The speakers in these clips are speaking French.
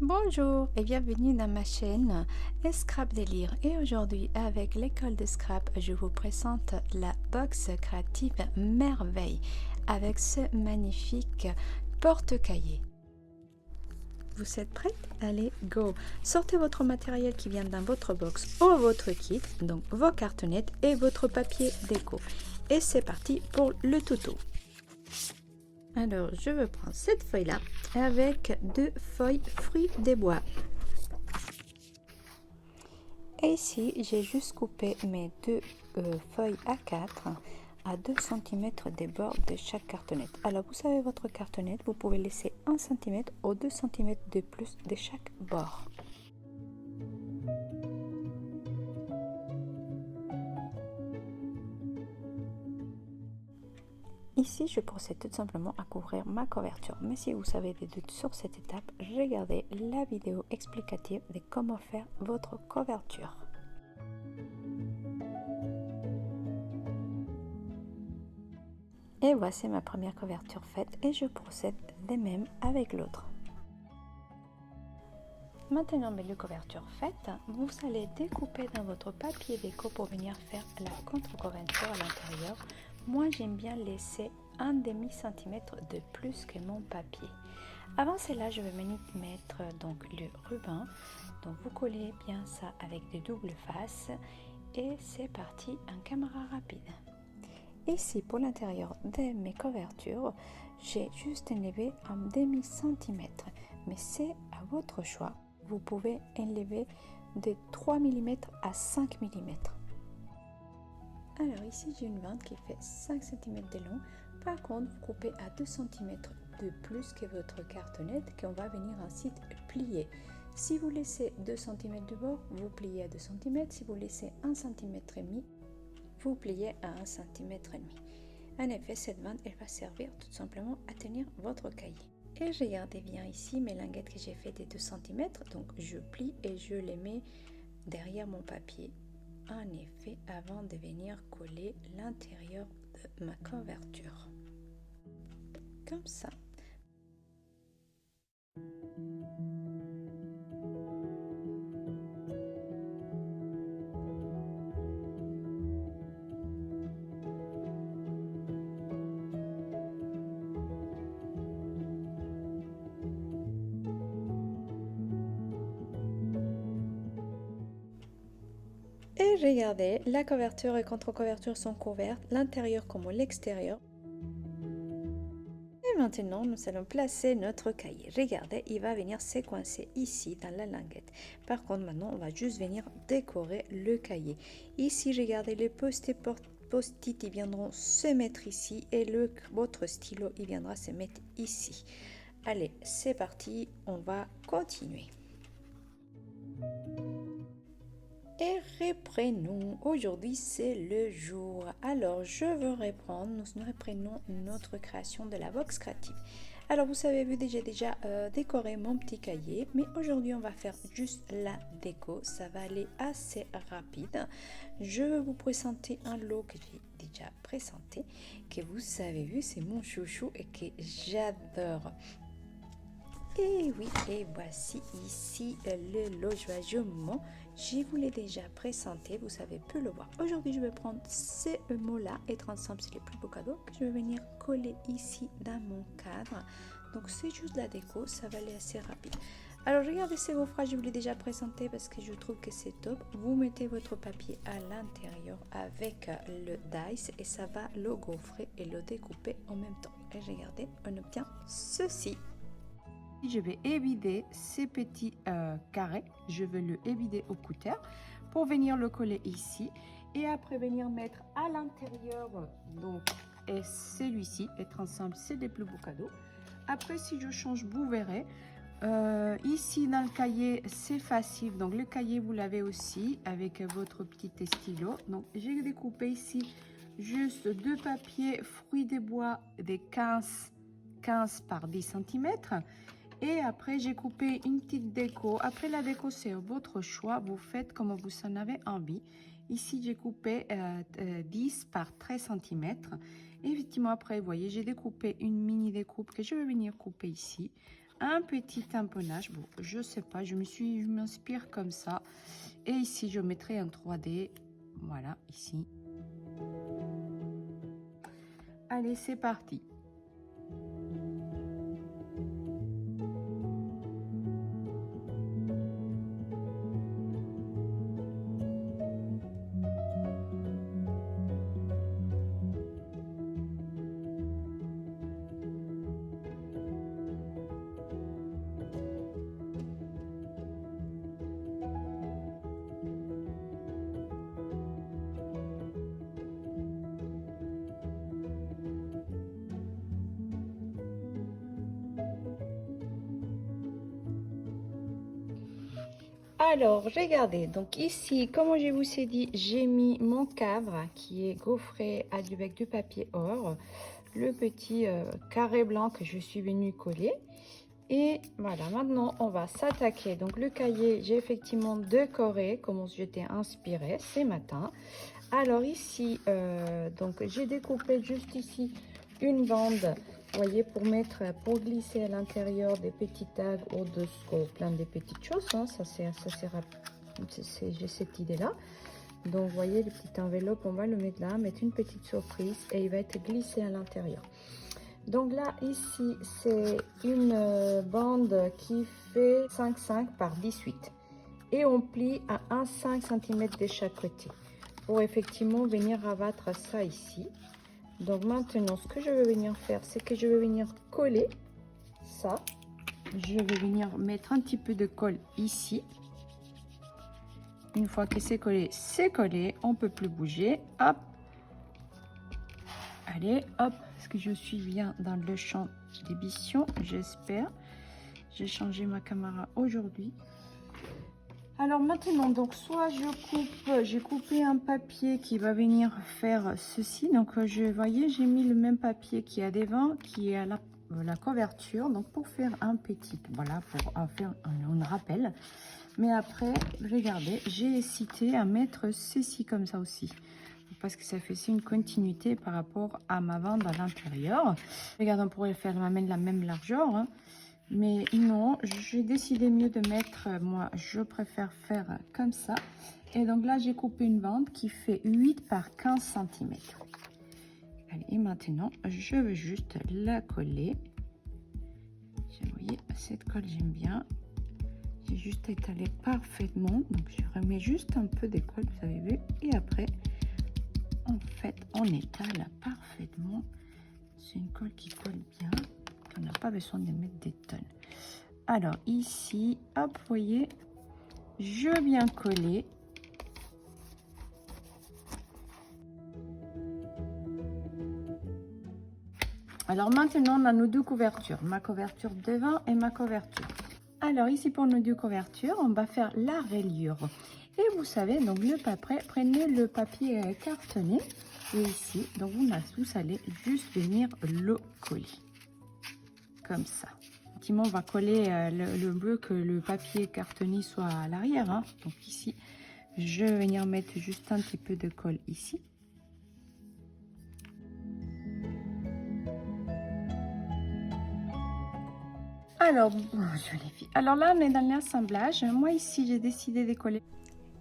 Bonjour et bienvenue dans ma chaîne Scrap Délire et aujourd'hui avec l'école de scrap je vous présente la box créative Merveille avec ce magnifique porte-cahier. Vous êtes prêts? Allez, go! Sortez votre matériel qui vient dans votre box ou votre kit, donc vos cartonnettes et votre papier déco. Et c'est parti pour le tuto. Alors, je vais prendre cette feuille-là avec deux feuilles fruits des bois. Et ici, j'ai juste coupé mes deux feuilles A4 à 2 cm des bords de chaque cartonnette. Alors, vous savez, votre cartonnette, vous pouvez laisser 1 cm ou 2 cm de plus de chaque bord. Ici, je procède tout simplement à couvrir ma couverture. Mais si vous avez des doutes sur cette étape, regardez la vidéo explicative de comment faire votre couverture. Et voici ma première couverture faite et je procède de même avec l'autre. Maintenant, mes deux couvertures faites, vous allez découper dans votre papier déco pour venir faire la contre-couverture à l'intérieur. Moi, j'aime bien laisser 1/2 cm de plus que mon papier. Avant cela, je vais venir mettre donc le ruban. Donc, vous collez bien ça avec des doubles faces et c'est parti en caméra rapide. Ici, pour l'intérieur de mes couvertures, j'ai juste enlevé 1/2 cm, mais c'est à votre choix. Vous pouvez enlever de 3 mm à 5 mm. Alors ici, j'ai une bande qui fait 5 cm de long. Par contre, vous coupez à 2 cm de plus que votre cartonnette qu'on va venir ensuite plier. Si vous laissez 2 cm de bord, vous pliez à 2 cm. Si vous laissez 1 cm et demi, vous pliez à 1 cm et demi. En effet, cette bande, elle va servir tout simplement à tenir votre cahier. Et regardez bien ici mes languettes que j'ai fait de 2 cm. Donc, je plie et je les mets derrière mon papier. En effet, avant de venir coller l'intérieur de ma couverture. Comme ça. Et regardez, la couverture et contre-couverture sont couvertes, l'intérieur comme l'extérieur. Et maintenant, nous allons placer notre cahier. Regardez, il va venir séquencer ici dans la languette. Par contre, maintenant, on va juste venir décorer le cahier. Ici, regardez, les post-it, ils viendront se mettre ici et votre stylo, il viendra se mettre ici. Allez, c'est parti, on va continuer. Et reprenons. Aujourd'hui, c'est le jour. Alors, je veux reprendre. Nous reprenons notre création de la box créative. Alors, vous savez, j'ai déjà décoré mon petit cahier. Mais aujourd'hui, on va faire juste la déco. Ça va aller assez rapide. Je vais vous présenter un lot que j'ai déjà présenté. Que vous avez vu, c'est mon chouchou et que j'adore. Et oui, et voici ici le lot joyeux moment. Je vous l'ai déjà présenté, vous savez peu le voir. Aujourd'hui, je vais prendre ces mots-là, être ensemble, c'est les plus beaux cadeaux que je vais venir coller ici dans mon cadre. Donc, c'est juste la déco, ça va aller assez rapide. Alors, regardez ces gaufrages, je vous l'ai déjà présenté parce que je trouve que c'est top. Vous mettez votre papier à l'intérieur avec le dice et ça va le gaufrer et le découper en même temps. Et regardez, on obtient ceci. Je vais évider ces petits carrés, je vais le évider au cutter pour venir le coller ici et après venir mettre à l'intérieur donc et celui-ci, être ensemble, c'est des plus beaux cadeaux. Après, si je change, vous verrez. Ici dans le cahier, c'est facile, donc le cahier vous l'avez aussi avec votre petit stylo. Donc j'ai découpé ici juste deux papiers fruits des bois des 15 par 10 cm. Et après, j'ai coupé une petite déco. Après, la déco, c'est votre choix. Vous faites comme vous en avez envie. Ici, j'ai coupé 10 par 13 cm. Et effectivement, après, vous voyez, j'ai découpé une mini découpe que je vais venir couper ici. un petit tamponnage. Bon, je sais pas, je m'inspire comme ça. Et ici, je mettrai un 3D. Voilà, ici. Allez, c'est parti. Alors, regardez, donc ici, comme je vous ai dit, j'ai mis mon cadre qui est gaufré avec du papier or, le petit carré blanc que je suis venue coller. Et voilà, maintenant on va s'attaquer. Donc le cahier, j'ai effectivement décoré comme j'étais inspirée ce matin. Alors ici, donc j'ai découpé juste ici une bande, vous voyez, pour glisser à l'intérieur des petits tags au-dessous, plein de petites choses. Hein, j'ai cette idée-là. Donc vous voyez, le petit enveloppe, on va le mettre là, mettre une petite surprise et il va être glissé à l'intérieur. Donc là, ici, c'est une bande qui fait 5,5 par 18. Et on plie à 1,5 cm de chaque côté. Pour effectivement venir rabattre ça ici. Donc maintenant, ce que je vais venir faire, c'est que je vais venir coller ça. Je vais venir mettre un petit peu de colle ici. Une fois que c'est collé, on ne peut plus bouger. Hop. Allez, hop, est-ce que je suis bien dans le champ d'édition? J'espère. J'ai changé ma caméra aujourd'hui. Alors maintenant, donc soit j'ai coupé un papier qui va venir faire ceci. Donc voyez, j'ai mis le même papier qui est devant, qui est à la couverture. Donc pour faire un petit, voilà, pour faire un rappel. Mais après, regardez, j'ai hésité à mettre ceci comme ça aussi. Parce que ça fait une continuité par rapport à ma bande à l'intérieur. Regarde, on pourrait faire la même largeur. Hein. Mais non, j'ai décidé mieux de mettre, moi je préfère faire comme ça. Et donc là, j'ai coupé une bande qui fait 8 par 15 cm. Allez, et maintenant, je vais juste la coller. Vous voyez, cette colle, j'aime bien. J'ai juste étalé parfaitement. Donc, je remets juste un peu de colle, vous avez vu. Et après, en fait, on étale parfaitement. C'est une colle qui colle bien. On n'a pas besoin de mettre des tonnes. Alors ici, hop, vous voyez, je viens coller. Alors maintenant, on a nos deux couvertures. Ma couverture devant et ma couverture. Alors ici, pour nos deux couvertures, on va faire la reliure. Et vous savez, donc prenez le papier cartonné. Et ici, donc vous allez juste venir le coller. Comme ça. Effectivement, on va coller le bleu, que le papier cartonné soit à l'arrière. Hein. Donc ici, je vais venir mettre juste un petit peu de colle ici. Alors, alors là, on est dans l'assemblage. Moi ici, j'ai décidé de coller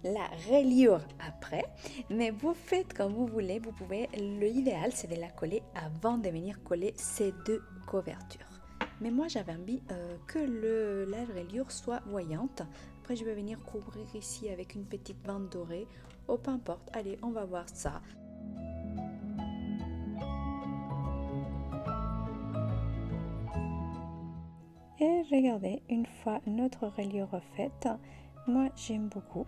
la reliure après, mais vous faites comme vous voulez. Vous pouvez, l'idéal c'est de la coller avant de venir coller ces deux couvertures. Mais moi j'avais envie que la reliure soit voyante. Après je vais venir couvrir ici avec une petite bande dorée. Oh, peu importe, allez, on va voir ça. Et regardez, une fois notre reliure faite, moi j'aime beaucoup.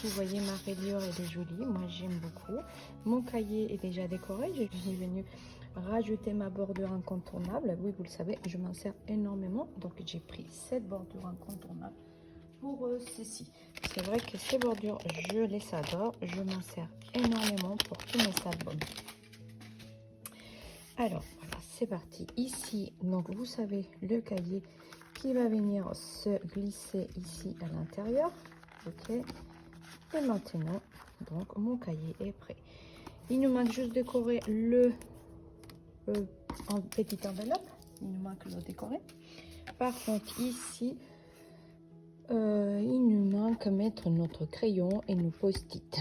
Vous voyez, ma reliure elle est jolie, moi j'aime beaucoup. Mon cahier est déjà décoré, je suis venue rajouter ma bordure incontournable. Oui, vous le savez, je m'en sers énormément, donc j'ai pris cette bordure incontournable pour ceci. C'est vrai que ces bordures, je les adore, je m'en sers énormément pour tous mes albums. Alors voilà, c'est parti. Ici, donc vous savez, le cahier qui va venir se glisser ici à l'intérieur. Ok. Et maintenant, donc mon cahier est prêt. Il nous manque juste décorer le en petite enveloppe. Il nous manque le décorer. Par contre, ici, il nous manque mettre notre crayon et nos post-it.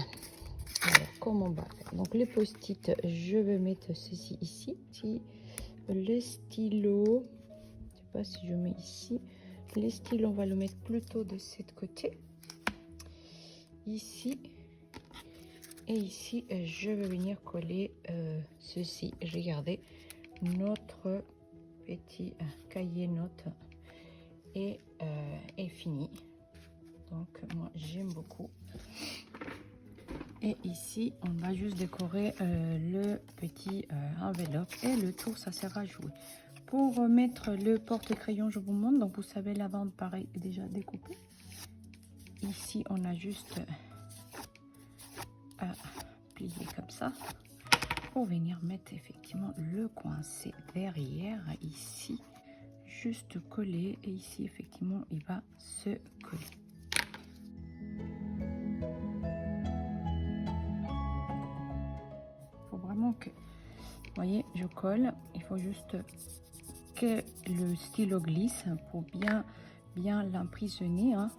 Alors, comment on va faire? Donc, les post-it, je vais mettre ceci ici. Ici, les stylos, je sais pas si je mets ici. Les stylos, on va le mettre plutôt de ce côté. Ici. Et ici, je vais venir coller ceci. Regardez, notre petit cahier notes est fini. Donc, moi, j'aime beaucoup. Et ici, on va juste décorer le petit enveloppe. Et le tour, ça sera joué. Pour mettre le porte-crayon, je vous montre. Donc, vous savez, la bande, pareil, est déjà découpée. Ici, on a juste à plier comme ça pour venir mettre effectivement le coincé derrière ici, juste coller, et ici effectivement il va se coller. Faut vraiment que, vous voyez, je colle, il faut juste que le stylo glisse pour bien l'emprisonner, hein.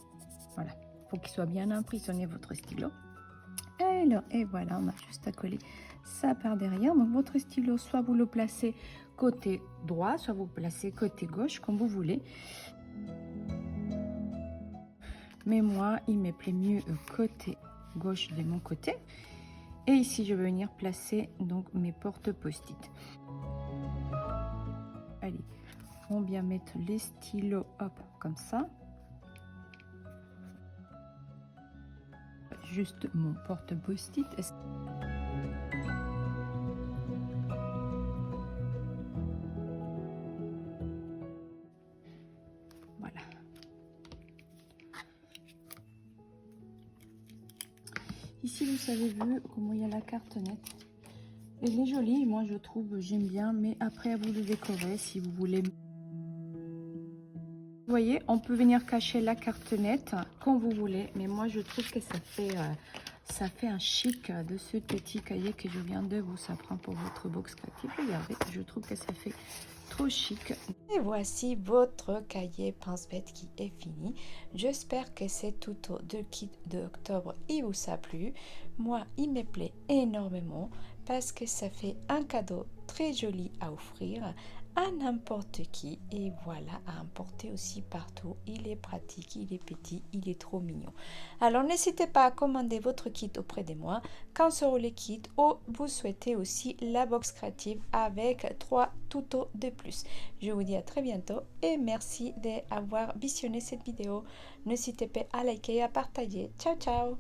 Voilà, faut qu'il soit bien emprisonné votre stylo. Et voilà, on a juste à coller ça par derrière. Donc votre stylo, soit vous le placez côté droit, soit vous le placez côté gauche, comme vous voulez. Mais moi, il me plaît mieux côté gauche de mon côté. Et ici, je vais venir placer donc mes portes post-it. Allez, on vient mettre les stylos, hop, comme ça. Juste mon porte post-it. Voilà. Ici, vous avez vu comment il y a la carte nette. Elle est jolie, moi je trouve, j'aime bien, mais après à vous de décorer si vous voulez. Vous voyez, on peut venir cacher la carte nette quand vous voulez, mais moi je trouve que ça fait un chic de ce petit cahier que je viens de vous apprendre pour votre box créative. Regardez, je trouve que ça fait trop chic. Et voici votre cahier Pince-Bête qui est fini. J'espère que ce tuto de kit d'octobre il vous a plu. Moi, il me plaît énormément parce que ça fait un cadeau très joli à offrir à n'importe qui, et voilà, à emporter aussi partout. Il est pratique, il est petit, il est trop mignon. Alors n'hésitez pas à commander votre kit auprès de moi quand sera le kit, ou vous souhaitez aussi la box créative avec 3 tutos de plus. Je vous dis à très bientôt et merci d'avoir visionné cette vidéo. N'hésitez pas à liker et à partager. Ciao ciao.